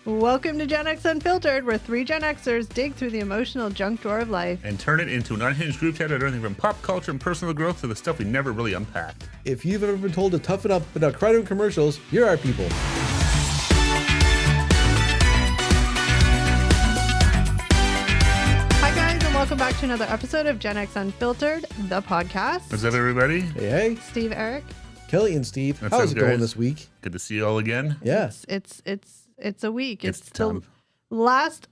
Welcome to Gen X Unfiltered, where three Gen Xers dig through the emotional junk drawer of life and turn it into an unhinged group chat at everything from pop culture and personal growth to the stuff we never really unpacked. If you've ever been told to toughen up without crowded commercials, you're our people. Hi guys, and welcome back to another episode of Gen X Unfiltered, the podcast. What's up, everybody? Hey. Steve, Eric. Kelly and Steve, What's how's up, it going guys? this week? Good to see you all again. Yeah. It's a week. It's the tough. last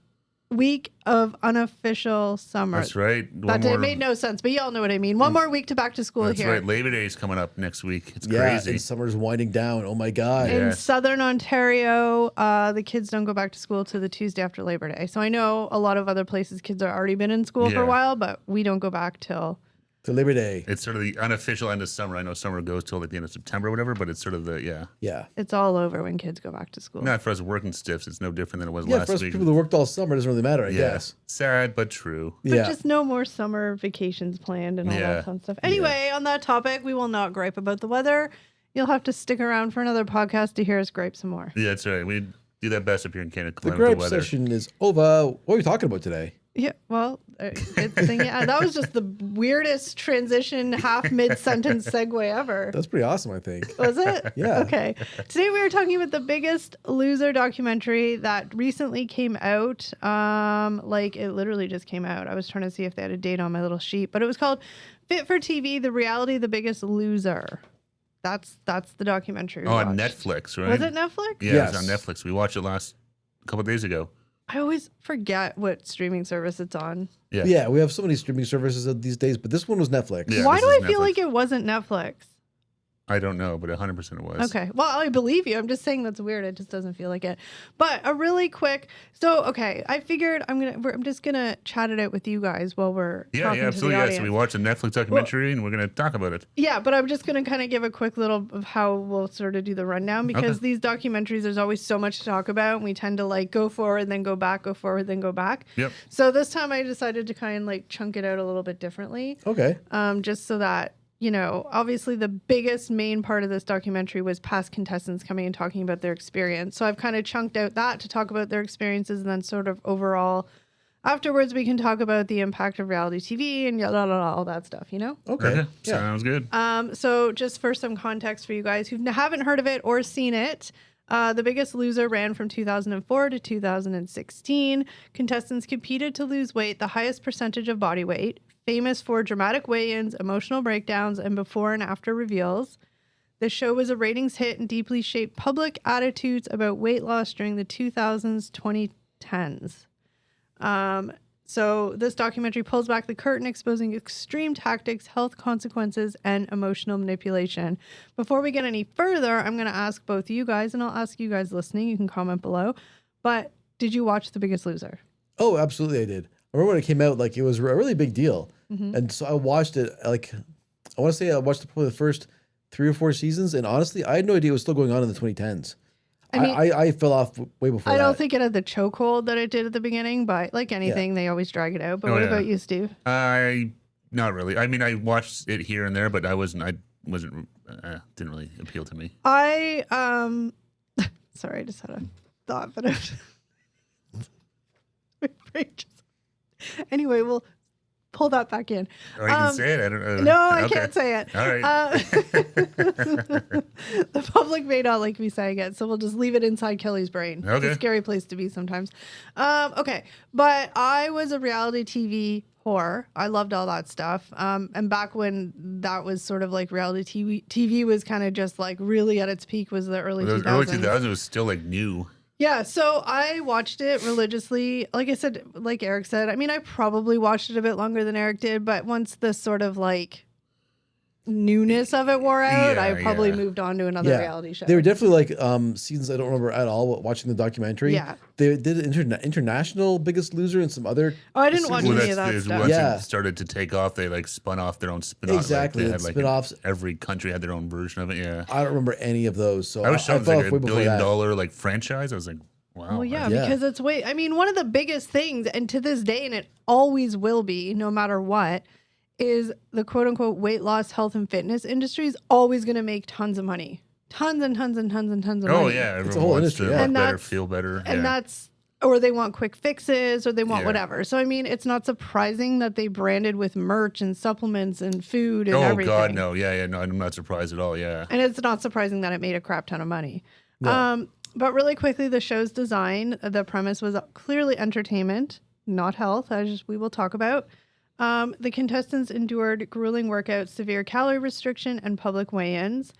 week of unofficial summer. That's right. It made no sense, but you all know what I mean. One more week to back to school That's here. right. Labor Day is coming up next week. It's Yeah, crazy. and summer's winding down. Oh my God. In Yes. Southern Ontario, the kids don't go back to school till the Tuesday after Labor Day. So I know a lot of other places kids are already been in school for Yeah. a while, but we don't go back till... To Labor Day. It's sort of the unofficial end of summer. I know summer goes till like the end of September or whatever, but it's sort of the, Yeah. It's all over when kids go back to school. Not for us working stiffs. It's no different than it was Yeah, last for us week. people that worked all summer, it doesn't really matter, I guess. Sad, but true. But Yeah. just no more summer vacations planned and all Yeah. that fun stuff. Anyway, on that topic, we will not gripe about the weather. You'll have to stick around for another podcast to hear us gripe some more. Yeah, that's right. We do that best up here in Canada. The with gripe weather. session is over. What are we talking about today? Yeah, well, that was just the weirdest transition, half mid-sentence segue ever. That's pretty awesome, I think. Was it? Yeah. Okay. Today we were talking about the Biggest Loser documentary that recently came out. It literally just came out. I was trying to see if they had a date on my little sheet, but it was called Fit for TV: The Reality of the Biggest Loser. That's the documentary. We on watched. Netflix, right? Was it Netflix? Yeah, Yes. it was on Netflix. We watched it a couple of days ago. I always forget what streaming service it's on. Yeah. Yeah, we have so many streaming services these days, but this one was Netflix. Yeah. Why this do is I feel Netflix. like it wasn't Netflix? I don't know, but 100% it was. Okay. Well, I believe you. I'm just saying that's weird. It just doesn't feel like it. But a really quick. So, okay, I figured I'm just gonna chat it out with you guys while we're Yeah, talking absolutely. to the Yeah. audience. So we watched a Netflix documentary and we're going to talk about it. Yeah, but I'm just gonna kind of give a quick little of how we'll sort of do the rundown because Okay. these documentaries, there's always so much to talk about, and we tend to like go forward, then go back, go forward, then go back. Yep. So this time I decided to kind of like chunk it out a little bit differently. Okay. Just so that, obviously the biggest main part of this documentary was past contestants coming and talking about their experience. So I've kind of chunked out that to talk about their experiences, and then sort of overall afterwards we can talk about the impact of reality TV and all that stuff, Okay. Okay. Yeah. Sounds good. So just for some context for you guys who haven't heard of it or seen it, The Biggest Loser ran from 2004 to 2016. Contestants competed to lose weight, the highest percentage of body weight, famous for dramatic weigh-ins, emotional breakdowns, and before and after reveals. The show was a ratings hit and deeply shaped public attitudes about weight loss during the 2000s, 2010s. So this documentary pulls back the curtain, exposing extreme tactics, health consequences, and emotional manipulation. Before we get any further, I'm going to ask both you guys, and I'll ask you guys listening. You can comment below. But did you watch The Biggest Loser? Oh, absolutely, I did. I remember when it came out, it was a really big deal. Mm-hmm. And so I watched it, I want to say I watched probably the first 3 or 4 seasons, and honestly, I had no idea it was still going on in the 2010s. I fell off way before I that. don't think it had the chokehold that it did at the beginning, but like anything, they always drag it out. But what about you, Steve? Not really. I mean, I watched it here and there, but didn't really appeal to me. Sorry, I just had a thought, but my brain just... Anyway, we'll pull that back in. Or you can say it. I don't know. No, I Okay. can't say it. All right. The public may not like me saying it, so we'll just leave it inside Kelly's brain. It's Okay. a scary place to be sometimes. Okay, but I was a reality TV whore. I loved all that stuff. And back when that was sort of like reality TV was kind of just like really at its peak was the early 2000s. Early 2000s was still like new. Yeah, so I watched it religiously. Like I said, like Eric said, I mean, I probably watched it a bit longer than Eric did, but once the sort of like newness of it wore out, Yeah, I probably yeah. moved on to another reality show. They were definitely seasons I don't remember at all watching the documentary. Yeah. They did international Biggest Loser and some other. Oh, I didn't watch Well, any of that is stuff. once Yeah. it started to take off, they like spun off their own spin-off. Exactly, They and had, spin-offs. Every country had their own version of it. Yeah. I don't remember any of those. So I was shocked. It was fell like off way a before $1 that. billion like franchise. I was like, wow. Well, yeah, Yeah. because it's I mean, one of the biggest things, and to this day, and it always will be, no matter what, is the quote unquote weight loss, health, and fitness industry is always going to make tons of money tons and tons and tons and tons of Oh money. yeah, a everyone whole wants industry, to yeah. look And better, that's- feel better. And yeah. that's, or they want quick fixes, or they want Yeah. whatever. So I mean, it's not surprising that they branded with merch and supplements and food and Oh everything. God, no, yeah, no, I'm not surprised at all. Yeah, And it's not surprising that it made a crap ton of money. No. But really quickly, the show's design, the premise was clearly entertainment, not health, as we will talk about. The contestants endured grueling workouts, severe calorie restriction, and public weigh-ins.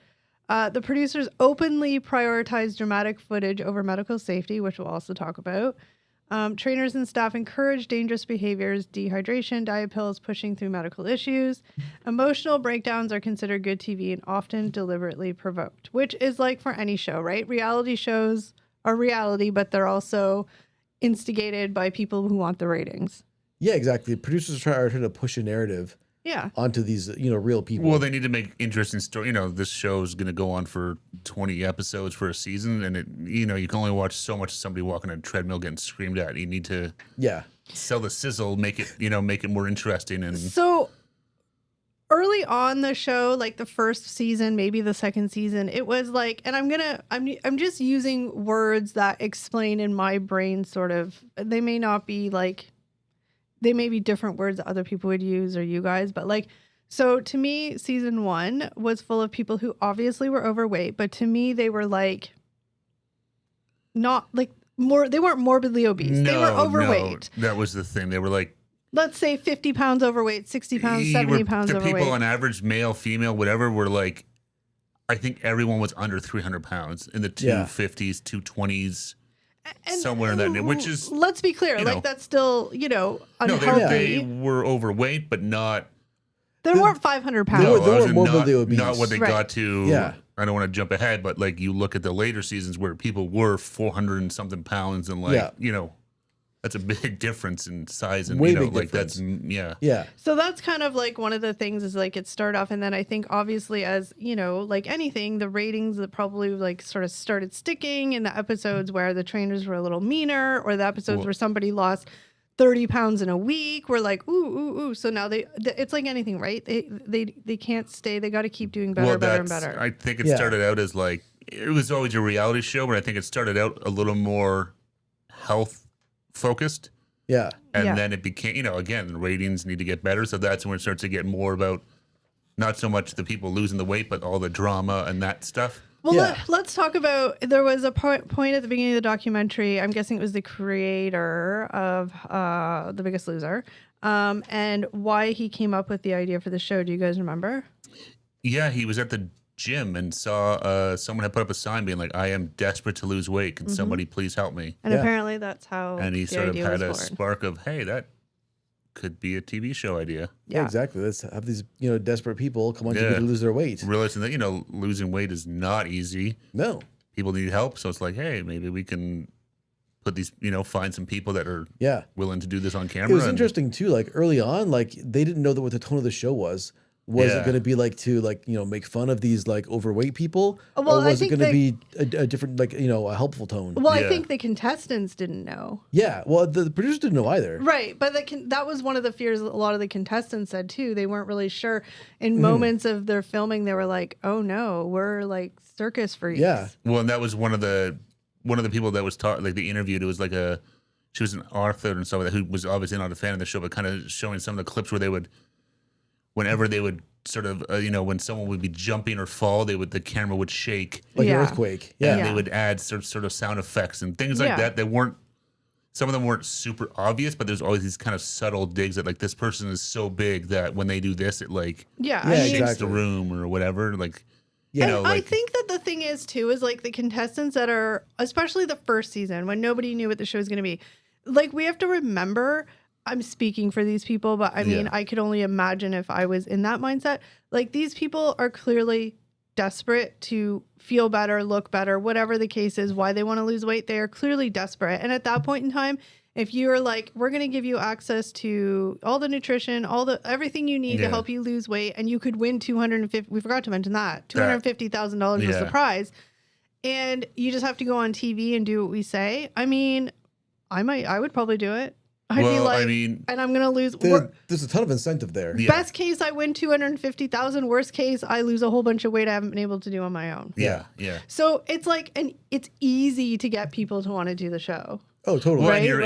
The producers openly prioritized dramatic footage over medical safety, which we'll also talk about. Trainers and staff encourage dangerous behaviors, dehydration, diet pills, pushing through medical issues. Emotional breakdowns are considered good TV and often deliberately provoked, which is like for any show, right? Reality shows are reality, but they're also instigated by people who want the ratings. Yeah, exactly. Producers are trying to push a narrative Yeah. onto these, real people. well, they need to make interesting story. This show is going to go on for 20 episodes for a season, and you can only watch so much of somebody walking on a treadmill getting screamed at. You need to yeah. sell the sizzle, make it make it more interesting, and So early on the show, like the first season, maybe the second season, it was like, and I'm just using words that explain in my brain sort of, they may not be like, they may be different words that other people would use or you guys, but like, so to me, season 1 was full of people who obviously were overweight, but to me, they were like, not like they weren't morbidly obese. They were overweight. No, that was the thing. They were like, Let's say 50 pounds overweight, 60 pounds, 70 pounds the overweight. people on average, male, female, whatever, were like, I think everyone was under 300 pounds in the 250s, 220s. And somewhere in that, which is, let's be clear, like that's still, no, unhealthy. they were overweight, but not. They weren't 500 pounds. They were as in morbidly not, obese. Not what they Right. got to. Yeah. I don't want to jump ahead, but like you look at the later seasons where people were 400 and something pounds, and like that's a big difference in size, and Way like big that's difference. yeah. Yeah. So that's kind of like one of the things is like it started off, and then I think obviously as like anything, the ratings that probably like sort of started sticking in the episodes where the trainers were a little meaner, or the episodes where somebody lost 30 pounds in a week. We're like ooh. So now it's like anything, right? They can't stay. They got to keep doing better, better and better. I think it started out as like it was always a reality show, but I think it started out a little more health focused. Yeah. And then it became, again, the ratings need to get better. So that's when it starts to get more about not so much the people losing the weight, but all the drama and that stuff. Well, let's talk about, there was a point at the beginning of the documentary, I'm guessing it was the creator of The Biggest Loser, and why he came up with the idea for the show. Do you guys remember? Yeah, he was at the gym and saw someone had put up a sign being like, I am desperate to lose weight. Can somebody please help me? And apparently that's how And he the sort of idea had was a born. spark of, hey, that could be a TV show idea. Yeah, exactly. Let's have these, desperate people come on TV Yeah. to lose their weight. Realizing that, losing weight is not easy. No. People need help. So it's like, hey, maybe we can put these, find some people that are willing to do this on camera. It was interesting too. Like early on, like they didn't know that what the tone of the show was. Was it going to be like to make fun of these like overweight people, Well, or I was it think going to be a different a helpful tone? Well, I think the contestants didn't know. Yeah. Well, the producers didn't know either. Right, but that was one of the fears a lot of the contestants said too. They weren't really sure. In moments of their filming, they were like, "Oh no, we're like circus freaks." Yeah. Well, and that was one of the people that was taught, like, they interviewed. It was like she was an author and stuff like that, who was obviously not a fan of the show, but kind of showing some of the clips where whenever they would sort of, when someone would be jumping or fall, the camera would shake. Like Yeah. an earthquake. And Yeah. they would add sort of sound effects and things like that. Some of them weren't super obvious, but there's always these kind of subtle digs that like this person is so big that when they do this, it like Yeah, Yeah, shakes exactly. the room or whatever. Like, And I think that the thing is too is like the contestants that are, especially the first season when nobody knew what the show was going to be, like we have to remember. I'm speaking for these people, but I mean, I could only imagine if I was in that mindset. Like these people are clearly desperate to feel better, look better, whatever the case is, why they want to lose weight. They are clearly desperate. And at that point in time, if you're like, we're going to give you access to all the nutrition, everything you need to help you lose weight, and you could win we forgot to mention that $250,000 was the prize. And you just have to go on TV and do what we say. I mean, I would probably do it. I'd be Well, like, I mean, and I'm gonna lose. There's a ton of incentive there. Yeah. Best case, I win 250,000. Worst case, I lose a whole bunch of weight I haven't been able to do on my own. yeah, yeah. So it's like, and it's easy to get people to want to do the show. Oh, totally. Well, Right? and you're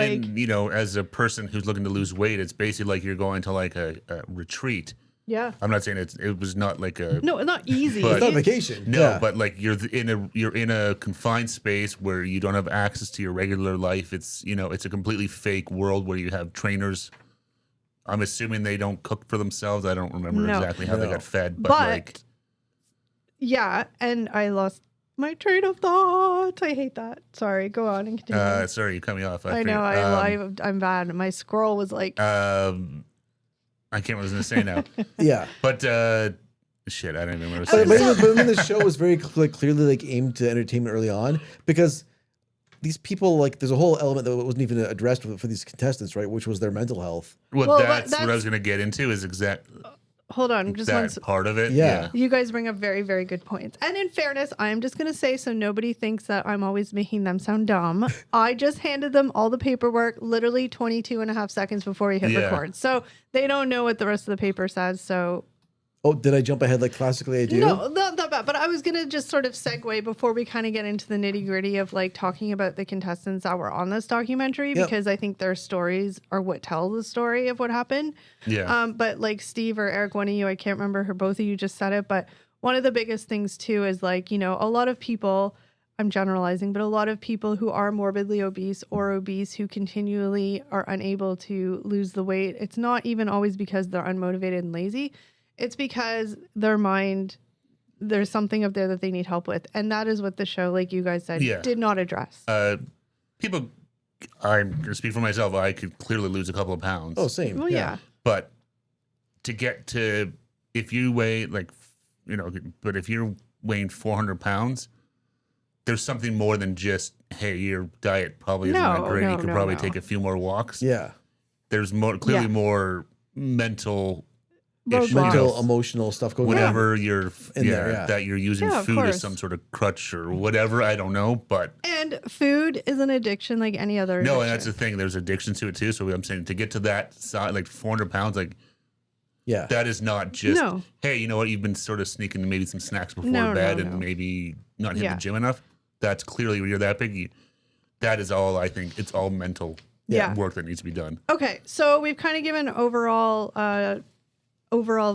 Like- in, as a person who's looking to lose weight, it's basically like you're going to like a retreat. Yeah. I'm not saying it was not like a No, it's not easy. But- It's not vacation. no, Yeah. but like you're in a confined space where you don't have access to your regular life. It's it's a completely fake world where you have trainers. I'm assuming they don't cook for themselves. I don't remember No. exactly how they No. got fed, but, But- like Yeah, and I lost my train of thought. I hate that. Sorry, go on and continue. sorry, you cut me off. I know. I'm bad. My scroll was like, I can't remember what I was gonna say now. Yeah. But shit, I don't even remember. But, What I was but, saying. but I mean, the show was very clearly like aimed to entertainment early on because these people like there's a whole element that wasn't even addressed for these contestants, right? Which was their mental health. Well, that's- that's what I was gonna get into. Is hold on, just one. that part of it. Yeah. You guys bring up very, very good points. And in fairness, I'm just going to say so nobody thinks that I'm always making them sound dumb. I just handed them all the paperwork literally 22 and a half seconds before we hit Yeah. record. So they don't know what the rest of the paper says. So Oh, did I jump ahead like classically I do? no, not that bad. But I was going to just sort of segue before we kind of get into the nitty gritty of like talking about the contestants that were on this documentary, Yep. because I think their stories are what tell the story of what happened. Yeah. But like Steve or Eric, one of you, I can't remember who, both of you just said it, but one of the biggest things too is like, a lot of people, I'm generalizing, but a lot of people who are morbidly obese or obese who continually are unable to lose the weight, it's not even always because they're unmotivated and lazy. It's because their mind, there's something up there that they need help with. And that is what the show, like you guys said, Yeah. did not address. People, I'm gonna speak for myself. I could clearly lose a couple of pounds. Oh, same. Well, yeah. But to get to, if you weigh but if you're weighing 400 pounds, there's something more than just, hey, your diet probably isn't that great. You could probably take a few more walks. Yeah. There's clearly Yeah. more mental Roadblocks. issues. Mental, emotional stuff going on. Whatever you're, In there, yeah. that you're using Yeah, of food course. as some sort of crutch or whatever. I don't know, but And food is an addiction like any other no, addiction. and that's the thing. There's addiction to it too. So I'm saying to get to that size, like 400 pounds, like Yeah. that is not just, No. hey, you know what? You've been sort of sneaking maybe some snacks before No, bed no, and no. maybe not hitting Yeah. the gym enough. That's clearly when you're that big. That is all. I think it's all mental Yeah. work that needs to be done. Okay, so we've kind of given overall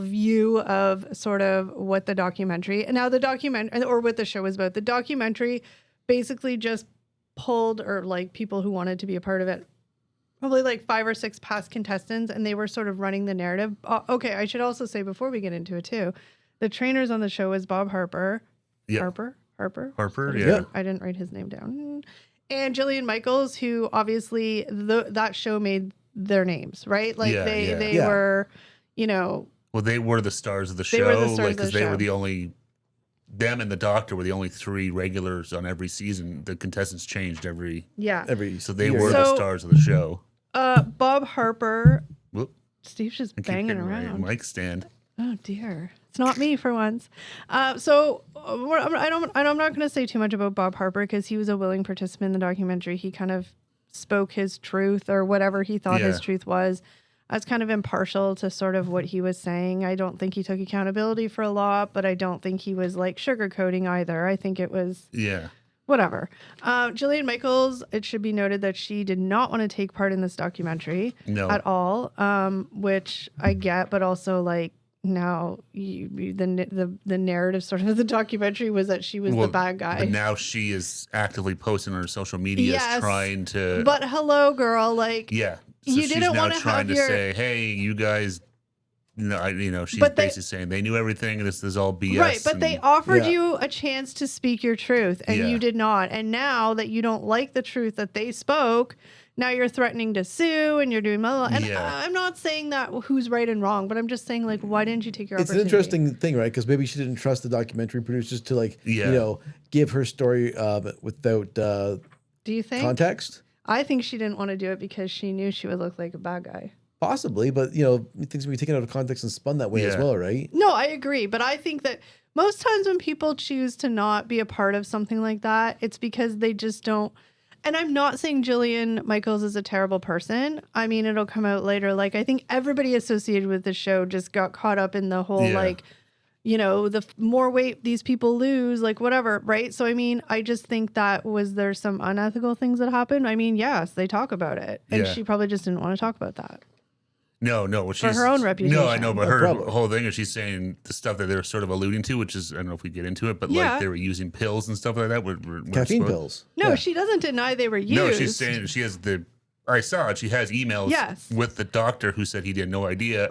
view of sort of what the documentary, and now the documentary, or what the show was about. The documentary basically just pulled, or like people who wanted to be a part of it, probably like 5 or 6 past contestants, and they were sort of running the narrative. Okay, I should also say before we get into it too, the trainers on the show is Bob Harper. Yeah. Harper, Harper, Sorry, yeah. I didn't write his name down. And Jillian Michaels, who obviously that show made their names, right? Like Yeah, they yeah. Yeah. were, Well, they were the stars of the They were show, the stars of the because they show. were the only. Them and the doctor were the only 3 regulars on every season. The contestants changed every, yeah. so they year. were the So- stars of the show. Bob Harper, Whoop, Steve's just I keep banging hitting my around. mic stand. Oh dear, it's not me for once. I'm not going to say too much about Bob Harper because he was a willing participant in the documentary. He kind of spoke his truth or whatever he thought his Yeah. truth was. I was kind of impartial to sort of what he was saying. I don't think he took accountability for a lot, but I don't think he was like sugarcoating either. I think it was Yeah. whatever. Jillian Michaels, it should be noted that she did not want to take part in this documentary No. at all, which I get, but also like now the narrative sort of the documentary was that she was the bad guy. But now she is actively posting on her social media, Yes, trying to. But hello, girl, like yeah, so you she's didn't now wanna have trying to your- say, "Hey, you guys." She's But they- basically saying they knew everything. This is all BS. right, but they and- offered Yeah. you a chance to speak your truth, and Yeah. you did not. And now that you don't like the truth that they spoke, now you're threatening to sue, and you're doing blah, blah. And Yeah. I'm not saying that who's right and wrong, but I'm just saying like, why didn't you take your It's an opportunity? interesting thing, right? Because maybe she didn't trust the documentary producers to like, Yeah. give her story without Do you think? context. I think she didn't want to do it because she knew she would look like a bad guy. Possibly, but things can be taken out of context and spun that way as Yeah. well, right? No, I agree. But I think that most times when people choose to not be a part of something like that, it's because they just don't. And I'm not saying Jillian Michaels is a terrible person. I mean, it'll come out later. Like, I think everybody associated with the show just got caught up in the whole, like, you know, the more weight these people lose, like, whatever, right? So, I mean, I just think that there's some unethical things that happened? I mean, yes, they talk about it. And she probably just didn't want to talk about that. No. Well, for her own reputation. No, I know, but her whole thing is she's saying the stuff that they're sort of alluding to, which is, I don't know if we get into it, but like they were using pills and stuff like that. Caffeine pills. No, she doesn't deny they were used. No, she's saying she has I saw it. She has emails with the doctor who said he had no idea,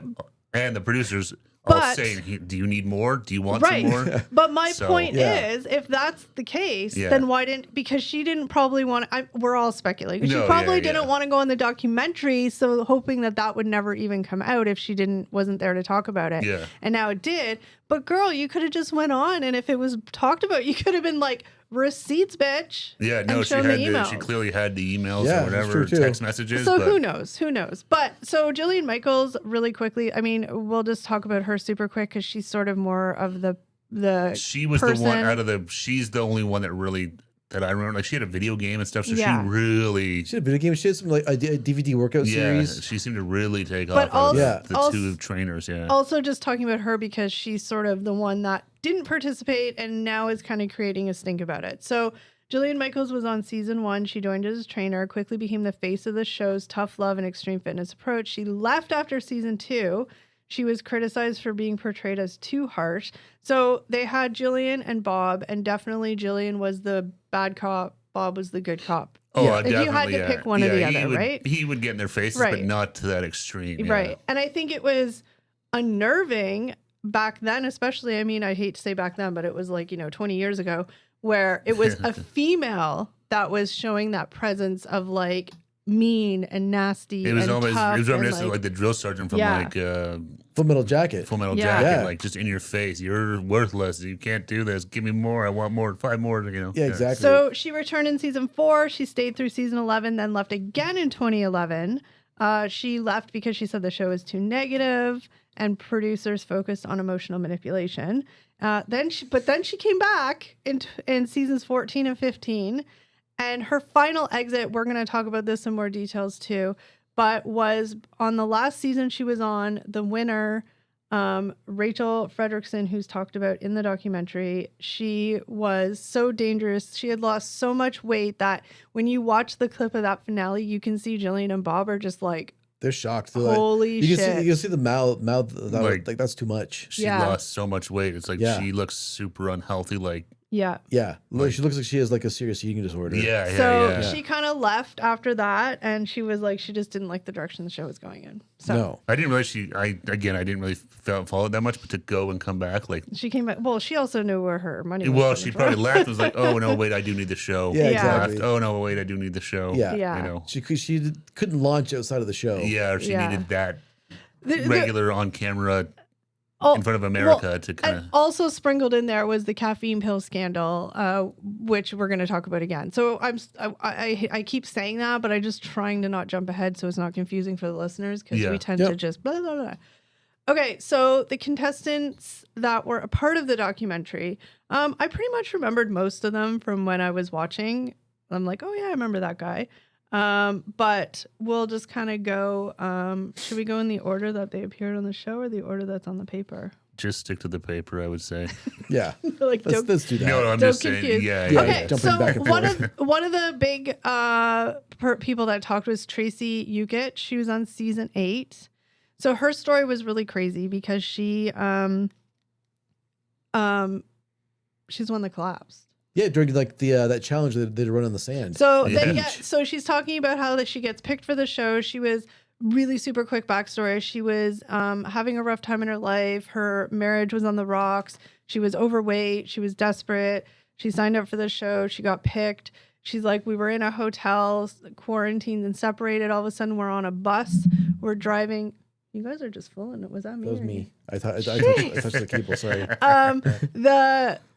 and the producers all saying, do you need more? Do you want some more? But my point is, if that's the case, then why because she didn't probably want to, we're all speculating. She probably didn't want to go on the documentary, so hoping that would never even come out if she wasn't there to talk about it. Yeah. And now it did. But girl, you could have just went on, and if it was talked about, you could have been like, receipts, bitch. Yeah, no, she clearly had the emails or whatever, text messages. So who knows? But so Jillian Michaels, really quickly, I mean, we'll just talk about her super quick because she's sort of more of the she was person. The one out of she's the only one that I remember, like she had a video game and stuff, so she had a video game. She had some like a DVD workout series. She seemed to really take off. The two trainers. Also, just talking about her because she's sort of the one that didn't participate and now is kind of creating a stink about it. So Jillian Michaels was on season 1. She joined as a trainer, quickly became the face of the show's tough love and extreme fitness approach. She left after season 2. She was criticized for being portrayed as too harsh. So they had Jillian and Bob, and definitely Jillian was the bad cop. Bob was the good cop. Oh, definitely. If you had to pick one or the other, right? He would get in their faces, but not to that extreme. Yeah. Right. And I think it was unnerving back then, especially. I mean, I hate to say back then, but it was like, 20 years ago, where it was a female that was showing that presence of like mean and nasty. It was almost tough, it was reminiscent like the drill sergeant from like Full Metal Jacket. Like just in your face. You're worthless. You can't do this. Give me more. I want more. 5 more. Yeah, exactly. So she returned in season 4. She stayed through season 11, then left again in 2011. She left because she said the show was too negative and producers focused on emotional manipulation. Then she came back in seasons 14 and 15. And her final exit, we're going to talk about this in more details too, but was on the last season she was on, the winner, Rachel Fredrickson, who's talked about in the documentary. She was so dangerous. She had lost so much weight that when you watch the clip of that finale, you can see Jillian and Bob are just like, they're shocked. They're holy shit. You can see the mouth like that's too much. She lost so much weight. It's like she looks super unhealthy. Like, yeah. Like, she looks like she has like a serious eating disorder. So she kind of left after that, and she was like, she just didn't like the direction the show was going in. So no, I didn't realize I didn't really follow it that much, but to go and come back, like she came back. Well, she also knew where her money was. Well, she probably left and was like, oh no, wait, I do need the show. Yeah, exactly. Left, oh no, wait, I do need the show. Yeah. She couldn't launch outside of the show. Yeah, or she needed that regular on camera. In front of America to kind of. Also sprinkled in there was the caffeine pill scandal, which we're going to talk about again. So I keep saying that, but I'm just trying to not jump ahead so it's not confusing for the listeners because we tend to just blah, blah, blah. Okay, so the contestants that were a part of the documentary, I pretty much remembered most of them from when I was watching. I'm like, oh yeah, I remember that guy. But we'll just kind of go, should we go in the order that they appeared on the show or the order that's on the paper? Just stick to the paper, I would say. Yeah. Like, let's do that. No, I'm just saying. Yeah. Okay, so one of the big people that talked was Tracy Ukit. She was on season 8. So her story was really crazy because she's one that collapsed. Yeah, during like that challenge that they'd run on the sand. So so she's talking about how that she gets picked for the show. She was really super quick backstory. She was having a rough time in her life. Her marriage was on the rocks. She was overweight. She was desperate. She signed up for the show. She got picked. She's like, we were in a hotel, quarantined and separated. All of a sudden, we're on a bus. We're driving. You guys are just fooling it. Was that me? That was me. I touched the cable. Sorry.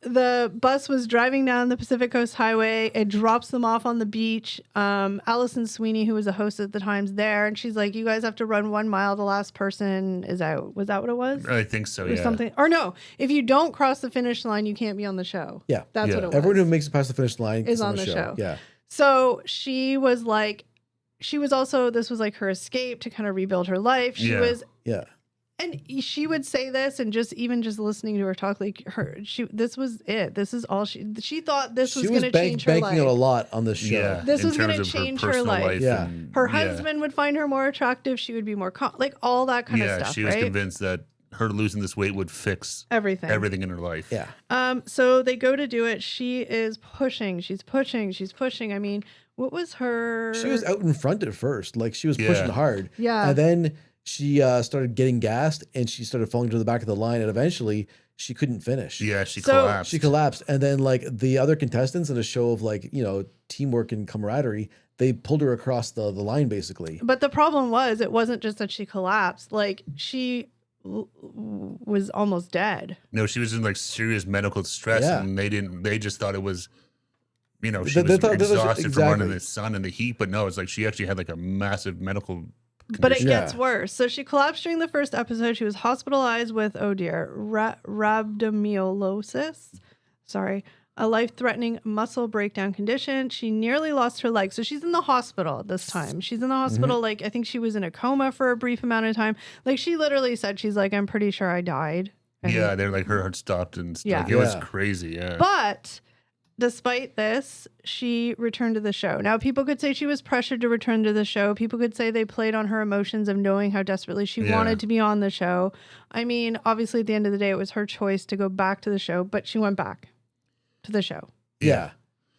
The bus was driving down the Pacific Coast Highway. It drops them off on the beach. Allison Sweeney, who was a host at the time, is there, and she's like, "You guys have to run 1 mile. The last person is out." Was that what it was? I think so. Or something. Or no, if you don't cross the finish line, you can't be on the show. Yeah, that's what it was. Everyone who makes it past the finish line is on the show. Yeah. So she was like, this was like her escape to kind of rebuild her life. She Yeah. was, Yeah. and she would say this, and just listening to her talk, like this was it. This is all she thought this was going to change her banking life. out a lot on this show. Yeah, This in was gonna terms of change her personal life. Yeah. and, Her husband would find her more attractive. She would be more like all that kind of stuff. she was right? convinced that her losing this weight would fix Everything. everything in her life. Yeah. So they go to do it. She is pushing. She's pushing. She's pushing. I mean, what was her? She was out in front at first. Like she was pushing hard. Yeah. And then she started getting gassed and she started falling to the back of the line. And eventually she couldn't finish. Yeah, she So- collapsed. She collapsed. And then like the other contestants in a show of like, you know, teamwork and camaraderie, they pulled her across the line basically. But the problem was, it wasn't just that she collapsed. Like she was almost dead. No, she was in like serious medical stress, Yeah. and they just thought it was, she They was thought that was- exhausted from running exactly. the sun and the heat. But no, it's like she actually had like a massive medical. But it condition. gets worse. So she collapsed during the first episode. She was hospitalized with, oh dear, rhabdomyolysis. Sorry. A life-threatening muscle breakdown condition. She nearly lost her leg. So she's in the hospital this time. She's in the hospital. Like, I think she was in a coma for a brief amount of time. Like, she literally said, she's like, I'm pretty sure I died. And- Yeah, they're like her heart stopped and stuff. Yeah. Like, it was Yeah. crazy. Yeah. But despite this, she returned to the show. Now, people could say she was pressured to return to the show. People could say they played on her emotions of knowing how desperately she Yeah. wanted to be on the show. I mean, obviously, at the end of the day, it was her choice to go back to the show, but she went back to the show. Yeah.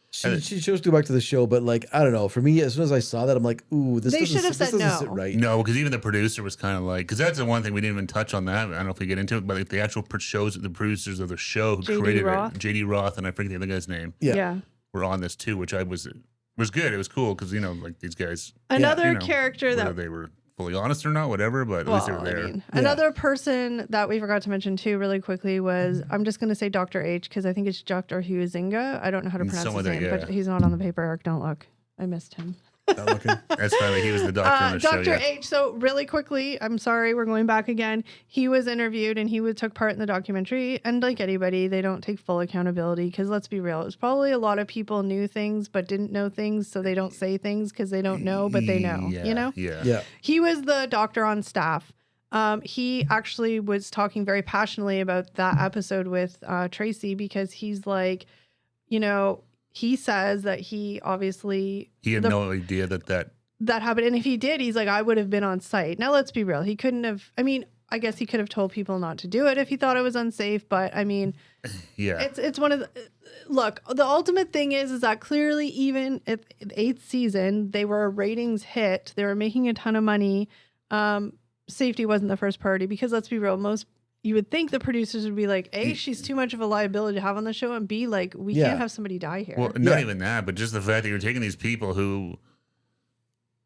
She chose to go back to the show, but like, I don't know. For me, as soon as I saw that, I'm like, ooh, this They should have said doesn't no. sit right. No, because even the producer was kind of like, because that's the one thing we didn't even touch on that. I don't know if we get into it, but like the actual the producers of the show who J.D. created Roth. it, JD Roth, and I forget the other guy's name, Yeah. were on this too, which was good. It was cool because like these guys, Another you know, character whether that they were fully honest or not, whatever, but at least they were there. Another person that we forgot to mention too, really quickly, was, I'm just going to say Dr. H, because I think it's Dr. Huizinga. I don't know how to pronounce his name, but he's not on the paper. Eric, don't look. I missed him. Not looking. That's finally he was the doctor on the show. Dr. Yeah. H. So really quickly, I'm sorry, we're going back again. He was interviewed and took part in the documentary. And like anybody, they don't take full accountability because let's be real, it was probably a lot of people knew things but didn't know things, so they don't say things because they don't know, but they know. Yeah, You know? Yeah. Yeah. He was the doctor on staff. He actually was talking very passionately about that episode with Tracy because he's like, he says that he obviously He had no idea that happened. And if he did, he's like, I would have been on site. Now, let's be real. He couldn't have. I mean, I guess he could have told people not to do it if he thought it was unsafe. But I mean, yeah. it's one of the. Look, the ultimate thing is that clearly, even at the 8th season, they were a ratings hit. They were making a ton of money. Safety wasn't the first priority because let's be real. You would think the producers would be like, A, she's too much of a liability to have on the show, and B, like, we can't have somebody die here. Well, not even that, but just the fact that you're taking these people who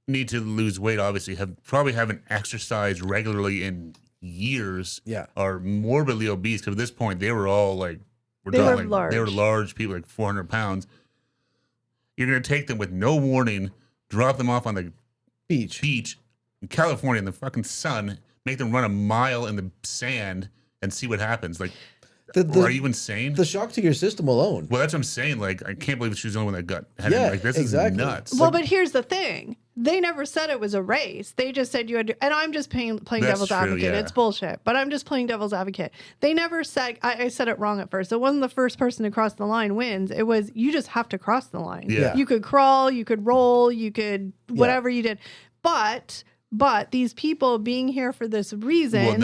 need to lose weight, obviously probably haven't exercised regularly in years, are morbidly obese. Because at this point, they were all like, they were large people, like 400 pounds. You're going to take them with no warning, drop them off on the beach in California in the fucking sun, make them run a mile in the sand and see what happens. Like, are you insane? The shock to your system alone. Well, that's what I'm saying. Like, I can't believe she was the only one that had it. Like, this is nuts. Well, but here's the thing. They never said it was a race. They just said you had to, and I'm just playing devil's advocate. Yeah. It's bullshit, but I'm just playing devil's advocate. They never said, I said it wrong at first. It wasn't the first person to cross the line wins. It was, you just have to cross the line. Yeah. You could crawl, you could roll, you could, whatever you did. But these people being here for this reason,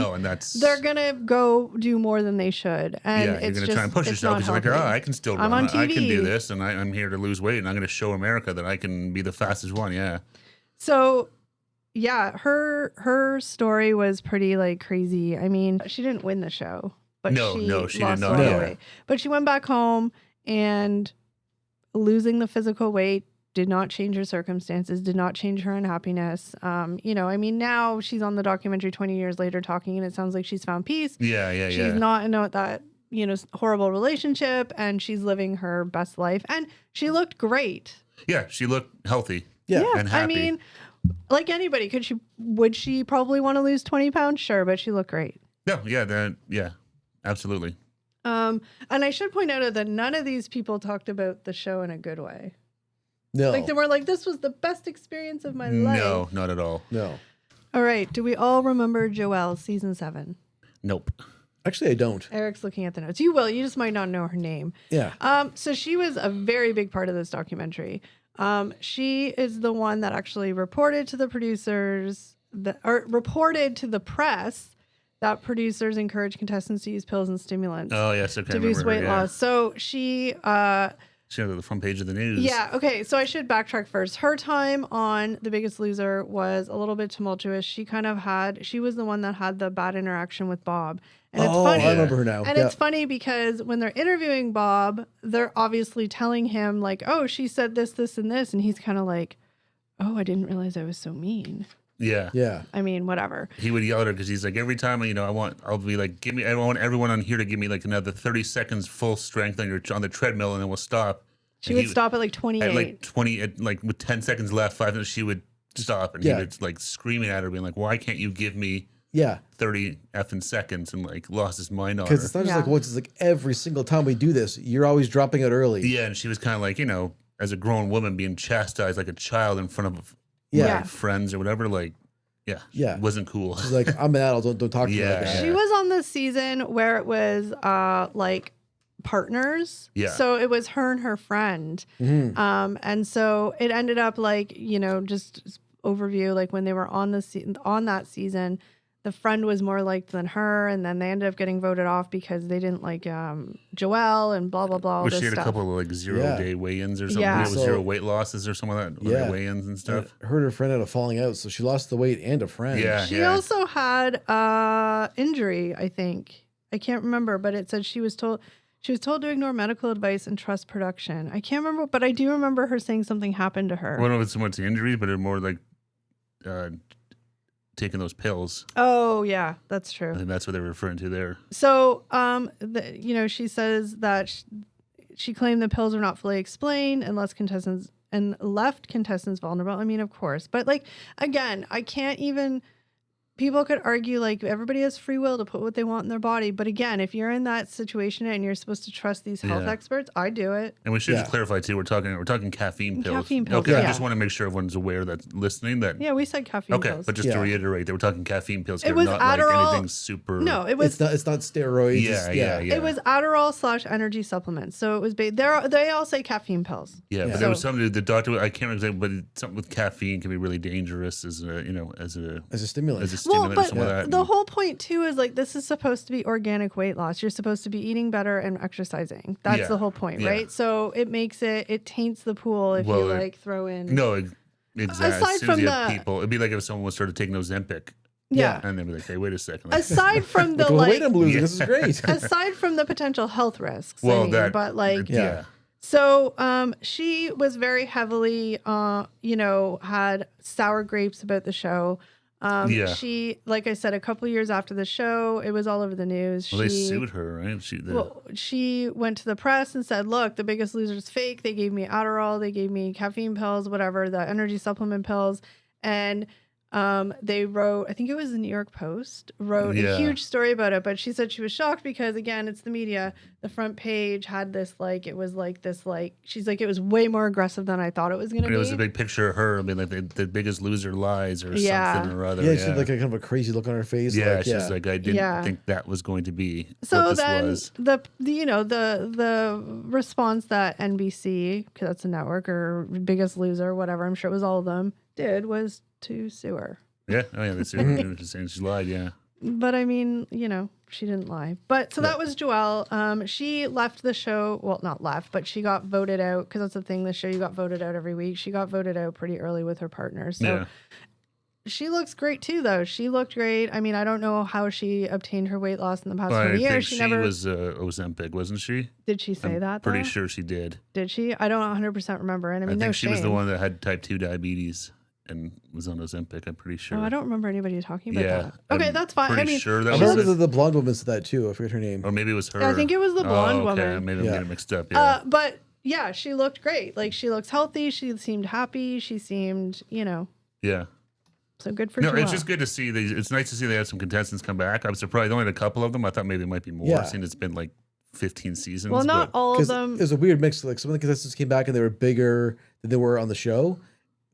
they're gonna go do more than they should. And you're gonna try and push yourself because you're like, I can still run. I'm on TV. I can do this, and I'm here to lose weight, and I'm gonna show America that I can be the fastest one. Yeah. So, yeah, her story was pretty like crazy. I mean, she didn't win the show, but she did not. Weight. But she went back home, and losing the physical weight did not change her circumstances, did not change her unhappiness. I mean, now she's on the documentary 20 years later talking, and it sounds like she's found peace. She's not in that, horrible relationship, and she's living her best life. And she looked great. Yeah, she looked healthy. Yeah. And happy. I mean, like anybody, would she probably want to lose 20 pounds? Sure, but she looked great. Yeah, absolutely. And I should point out that none of these people talked about the show in a good way. No. Like they were like, this was the best experience of my life. No, not at all. No. All right. Do we all remember Joelle, season 7? Nope. Actually, I don't. Eric's looking at the notes. You will. You just might not know her name. Yeah. So she was a very big part of this documentary. She is the one that actually reported to the producers, or reported to the press that producers encourage contestants to use pills and stimulants Oh, yes. Okay. to boost weight loss. So she... She was on the front page of the news. Yeah, okay. So I should backtrack first. Her time on The Biggest Loser was a little bit tumultuous. She was the one that had the bad interaction with Bob. And it's funny. I remember her now. And it's funny because when they're interviewing Bob, they're obviously telling him like, oh, she said this, this, and this. And he's kind of like, oh, I didn't realize I was so mean. Yeah. Yeah. I mean, whatever. He would yell at her because he's like, every time, I'll be like, I want everyone on here to give me like another 30 seconds full strength on the treadmill, and then we'll stop. She would stop at like 28. At like 20, like with 10 seconds left, 5 minutes, she would stop, and he would like screaming at her, being like, why can't you give me 30 effing seconds, and like lost his mind on her. Because it's not just like once, it's like every single time we do this, you're always dropping out early. Yeah, and she was kind of like, as a grown woman being chastised like a child in front of Yeah. friends or whatever, like, yeah, wasn't cool. She's like, I'm an adult, don't talk to me like that. She was on the season where it was like partners. Yeah. So it was her and her friend. And so it ended up like, just overview, like when they were on that season, the friend was more liked than her, and then they ended up getting voted off because they didn't like Joelle and blah blah blah. She had a couple of like 0-day weigh-ins or something. Yeah. It was 0 weight losses or something like that. Weigh-ins and stuff. Her and her friend had a falling out, so she lost the weight and a friend. Yeah. She also had injury, I think. I can't remember, but it said she was told to ignore medical advice and trust production. I can't remember, but I do remember her saying something happened to her. I don't know if it's so much the injuries, but it more like taking those pills. Oh yeah, that's true. I think that's what they're referring to there. So, she says that she claimed the pills are not fully explained and left contestants vulnerable. I mean, of course, but like again, I can't even. People could argue like everybody has free will to put what they want in their body, but again, if you're in that situation and you're supposed to trust these health experts, I do it. And we should just clarify too. We're talking caffeine pills. Caffeine pills. Okay, I just want to make sure everyone's aware that's listening. That we said caffeine pills. Okay, but just to reiterate, that we're talking caffeine pills. It was not Adderall. like anything super. No, it was. It's not steroids. Yeah. It was Adderall / energy supplements. So it was. They all say caffeine pills. Yeah, but there was something the doctor. I can't remember, but something with caffeine can be really dangerous as a stimulant. As a stimulant or something like that. The whole point too is like this is supposed to be organic weight loss. You're supposed to be eating better and exercising. That's the whole point, right? So it taints the pool if you like throw in. No, exactly. Aside as soon from as people, it'd be like if someone started taking Ozempic. Yeah. And they'd be like, hey, wait a second. Aside from the weight I'm losing, this is great. Aside from the potential health risks. So she was very heavily had sour grapes about the show. She, like I said, a couple years after the show, it was all over the news. Well, they sued her, right? She went to the press and said, look, The Biggest Loser is fake. They gave me Adderall. They gave me caffeine pills, whatever, the energy supplement pills. And they wrote, I think it was the New York Post, wrote a huge story about it. But she said she was shocked because, again, it's the media. The front page had this, she's like, it was way more aggressive than I thought it was going to be. It was a big picture of her, I mean, like the Biggest Loser lies or something or other. Yeah, she had like a kind of a crazy look on her face. Yeah, she's like, I didn't think that was going to be so what this then was. The response that NBC, because that's a network, or Biggest Loser, whatever, I'm sure it was all of them, did was to sue her. Yeah, they sued her. Saying she lied, yeah. But I mean, she didn't lie. But so that was Joelle. She left the show. Well, not left, but she got voted out because that's the thing. The show, you got voted out every week. She got voted out pretty early with her partner. So she looks great too, though. She looked great. I mean, I don't know how she obtained her weight loss in the past 20 years. She was Ozempic, wasn't she? Did she say that? Pretty sure she did. Did she? I don't 100% remember. And I mean, think she was the one that had type 2 diabetes and was on Ozempic, I'm pretty sure. Oh, I don't remember anybody talking about that. Okay, I'm that's fine. pretty sure that I remember the blonde woman said that too. I forget her name. Or maybe it was her. I think it was the blonde woman. Maybe I'm getting mixed up. Yeah. But yeah, she looked great. Like, she looks healthy. She seemed happy. She seemed, Yeah. So good for No, Joelle. it's just good to see. It's nice to see they had some contestants come back. I was surprised. Only had a couple of them. I thought maybe it might be more. Seeing it's been like 15 seasons. Well, not but- all of Because them. there's a weird mix. Like some of the contestants came back and they were bigger than they were on the show.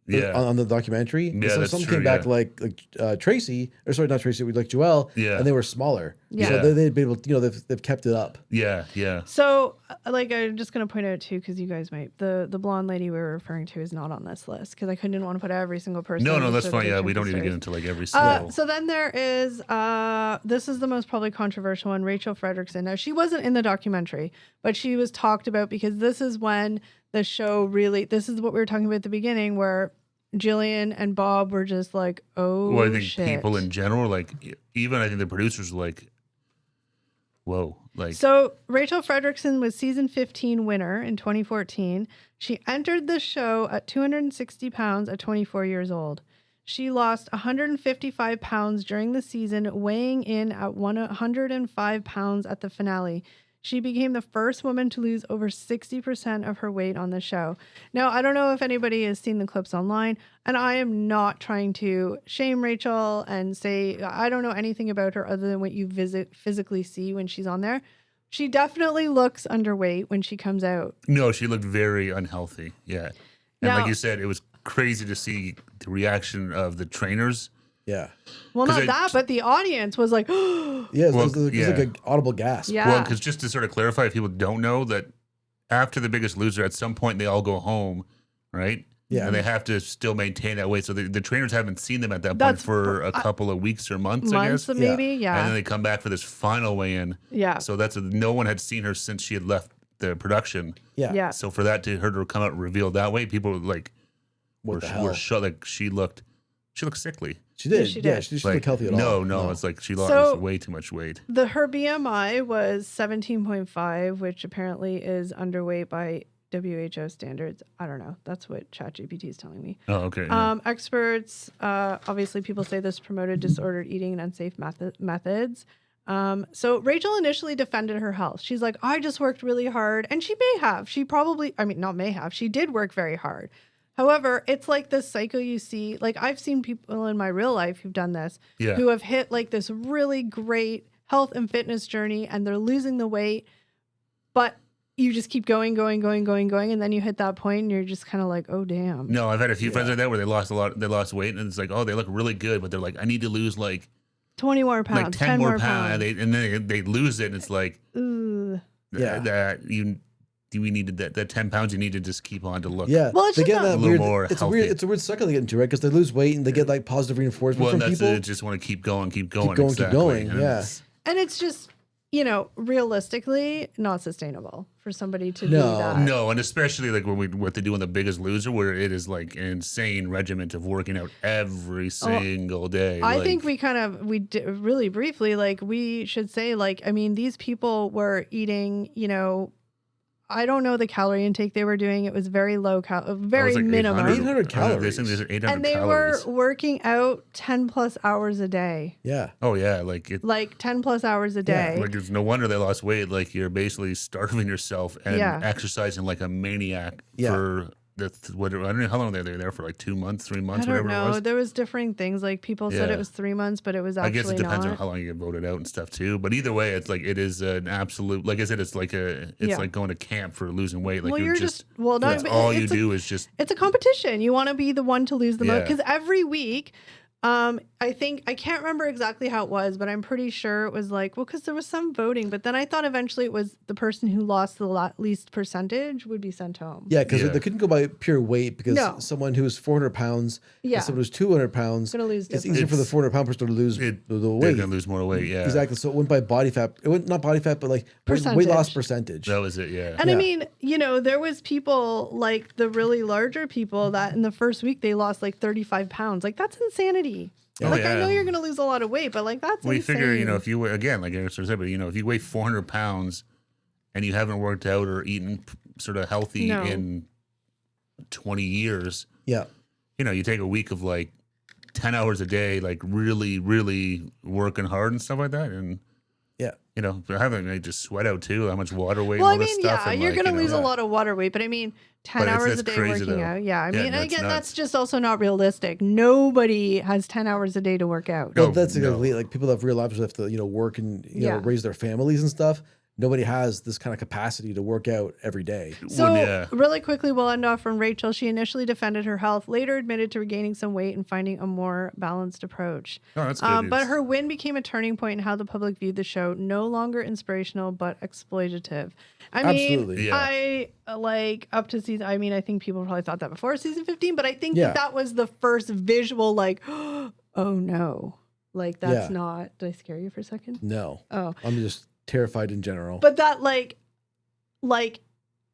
Yeah. On the documentary. And Yeah, that's some true, came back yeah. like Tracy, or sorry, not Tracy, like Joelle, Yeah. and they were smaller. Yeah. So they'd be able to, they've kept it up. Yeah, yeah. So, like, I'm just gonna point out too, because you guys might the blonde lady we were referring to is not on this list because I couldn't want to put every single person. No, in no, just that's so that fine. they Yeah, can we don't need to stories. get into like every single. So then there is this is the most probably controversial one, Rachel Fredrickson. Now she wasn't in the documentary, but she was talked about because this is when the show really, this is what we were talking about at the beginning where Jillian and Bob were just like, oh Well, I think shit. people in general, like even I think the producers were like, whoa, like So Rachel Fredrickson was season 15 winner in 2014. She entered the show at 260 pounds at 24 years old. She lost 155 pounds during the season, weighing in at 105 pounds at the finale. She became the first woman to lose over 60% of her weight on the show. Now, I don't know if anybody has seen the clips online, and I am not trying to shame Rachel and say I don't know anything about her other than what you physically see when she's on there. She definitely looks underweight when she comes out. no, she looked very unhealthy. Yeah, and Now- like you said, it was crazy to see the reaction of the trainers. Yeah. Well, 'Cause not I- that, but the audience was like, Yeah, it Well, was like an audible gasp. yeah. Well, because just to sort of clarify, if people don't know that after The Biggest Loser, at some point they all go home, right? Yeah. And they have to still maintain that weight. So the trainers haven't seen them at that point That's- for a couple of weeks or months, I months guess. maybe, And yeah. then they come back for this final weigh-in. Yeah. So no one had seen her since she had left the production. Yeah. Yeah. So for her to come out and reveal that way, people were like, What the hell? were shocked. Like she looked sickly. She did. Yeah, she Yeah, did. she didn't Like, look healthy at all. no, it's like she lost So- way too much weight. Her BMI was 17.5, which apparently is underweight by WHO standards. I don't know. That's what ChatGPT is telling me. Oh, okay. yeah. Experts, obviously, people say this promoted disordered eating and unsafe methods. So Rachel initially defended her health. She's like, I just worked really hard. And she may have. She probably, I mean, not may have. She did work very hard. However, it's like this cycle you see. Like I've seen people in my real life who've done this, Yeah. who have hit like this really great health and fitness journey and they're losing the weight, but you just keep going. And then you hit that point and you're just kind of like, oh, damn. No, I've had a few friends like that where they lost weight, and it's like, oh, they look really good, but they're like, I need to lose like 20 more pounds, like 10 more pounds, and then they lose it, and it's like, Ugh. Yeah. that we needed that 10 pounds. You need to just keep on to look. Yeah. Well, it's they just get not- that A little weird. more It's healthy. a weird cycle they get into, right? Because they lose weight and they get like positive reinforcement Well, from that's people. it. Just want to keep going. Keep going. Exactly. And Yeah. it's- And it's just, realistically not sustainable for somebody to do No. that. No, and especially like what they do in The Biggest Loser, where it is like an insane regiment of working out every single day. I like, think really briefly, like we should say, like, I mean, these people were eating, I don't know the calorie intake they were doing. It was very low very like minimum. 800 calories. They think there's 800 And they calories. were working out 10 plus hours a day, Yeah. Oh yeah, like it. like 10 plus hours a day. Like it's no wonder they lost weight. Like you're basically starving yourself and Yeah. exercising like a maniac Yeah. for I don't know how long they were there for, like 2 months, 3 months, I don't whatever it know. was. There was different things. Like people said Yeah. it was 3 months, but it was I actually guess it depends not. on how long you get voted out and stuff too. But either way, it's like it is an absolute. Like I said, it's like Yeah. like going to camp for losing weight. Like Well, you're you're just well, not that's all you it's a- do is just It's a competition. You want to be the one to lose the most Yeah. because every week, I think I can't remember exactly how it was, but I'm pretty sure it was like, well, because there was some voting, but then I thought eventually it was the person who lost the least percentage would be sent home. Yeah, because Yeah. they couldn't go by pure weight because No. someone who's 400 pounds Yeah. and someone who's 200 pounds, Gonna lose it's different. easier for the 400-pound person to lose the they're weight. gonna lose more weight. Yeah, Exactly. So it went by body fat. It went not body fat, but like weight Percentage. loss percentage. That was it. Yeah. And I Yeah. mean, there was people like the really larger people that in the first week they lost like 35 pounds. Like that's insanity. Oh, Like I yeah. know you're gonna lose a lot of weight, but like that's We insane. figure, if you again, like I sort of said, but if you weigh 400 pounds and you haven't worked out or eaten sort of healthy No. in 20 years, Yeah. you take a week of like 10 hours a day, like really, really working hard and stuff like that, and Yeah. having like just sweat out too, how much water weight, Well, and I all this mean, stuff. yeah, and you're like, gonna lose a yeah. lot of water weight, but I mean, 10 But hours that's a day crazy, working though. out. Yeah, I Yeah, mean, that's again, nuts. that's just also not realistic. Nobody has 10 hours a day to work out. No, Well, that's no. exactly like people that have real lives have to, work and, Yeah. raise their families and stuff. nobody has this kind of capacity to work out every day. So really quickly, we'll end off from Rachel. She initially defended her health, later admitted to regaining some weight and finding a more balanced approach. Oh, that's good. But her win became a turning point in how the public viewed the show. No longer inspirational, but exploitative. I mean, Absolutely. I like up to season. I mean, I think people probably thought that before season 15, but I think that was the first visual, like, oh no, like that's not. Did I scare you for a second? No. Oh, I'm just terrified in general. but that like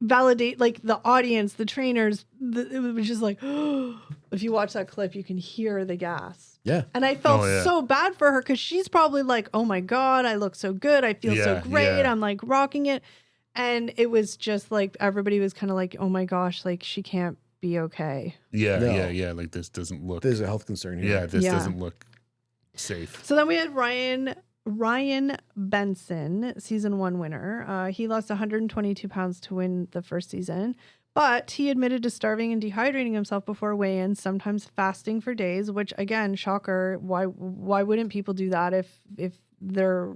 validate like the audience, the trainers. It was just like, if you watch that clip, you can hear the gas. Yeah. And I felt so bad for her because she's probably like, oh my God, I look so good. I feel so great. I'm like rocking it. And it was just like everybody was kind of like, oh my gosh, like she can't be okay. Yeah. Like this doesn't look. There's a health concern here. Yeah, this doesn't look safe. So then we had Ryan Benson, season 1 winner. He lost 122 pounds to win the first season, but he admitted to starving and dehydrating himself before weigh-ins, sometimes fasting for days, which again, shocker. Why wouldn't people do that if their